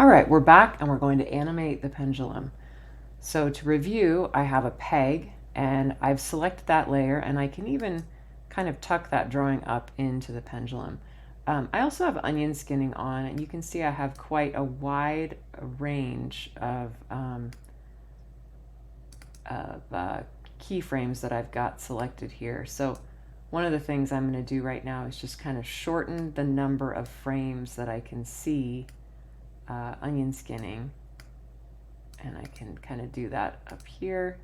All right, we're back and we're going to animate the pendulum. So to review, I have a peg and I've selected that layer, and I can even kind of tuck that drawing up into the pendulum. I also have onion skinning on, and you can see I have quite a wide range of keyframes that I've got selected here. So one of the things I'm going to do right now is just kind of shorten the number of frames that I can see onion skinning, and I can kind of do that up here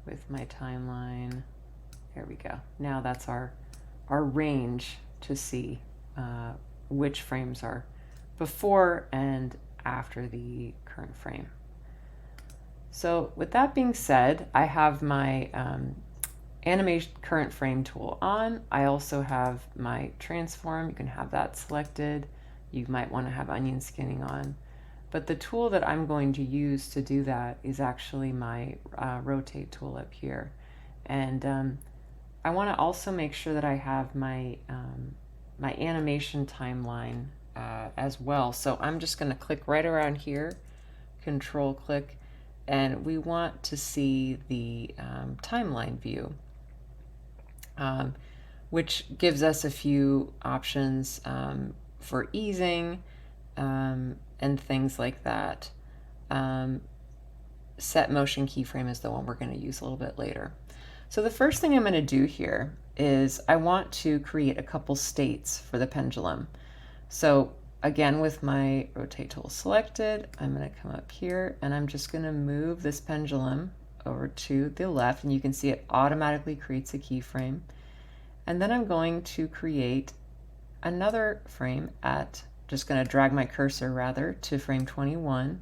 with my timeline. There we go. Now that's our range to see which frames are before and after the current frame. So with that being said, I have my animation current frame tool on. I also have my transform. You can have that selected. You might want to have onion skinning on. But the tool that I'm going to use to do that is actually my rotate tool up here. And I want to also make sure that I have my, my animation timeline as well. So I'm just going to click right around here, control click, and we want to see the timeline view, which gives us a few options for easing and things like that. Set motion keyframe is the one we're going to use a little bit later. So the first thing I'm going to do here is I want to create a couple states for the pendulum. So again, with my rotate tool selected, I'm going to come up here and I'm just going to move this pendulum over to the left, and you can see it automatically creates a keyframe. And then I'm going to create another frame at, just going to drag my cursor rather to frame 21,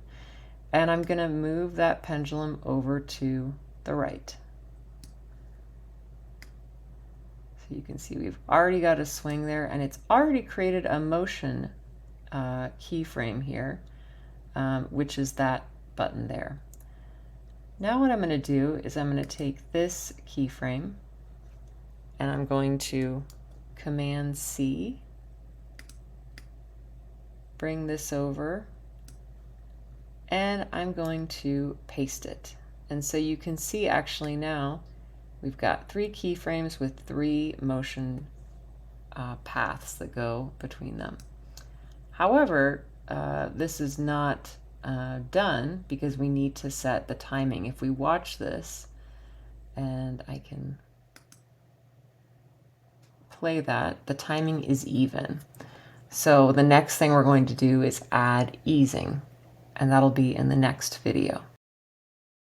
and I'm going to move that pendulum over to the right. So you can see we've already got a swing there, and it's already created a motion keyframe here, which is that button there. Now what I'm going to do is I'm going to take this keyframe and I'm going to Command C, bring this over, and I'm going to paste it. And so you can see actually now we've got 3 keyframes with 3 motion paths that go between them. However, this is not done because we need to set the timing. If we watch this, and I can play that, the timing is even. So the next thing we're going to do is add easing, and that'll be in the next video.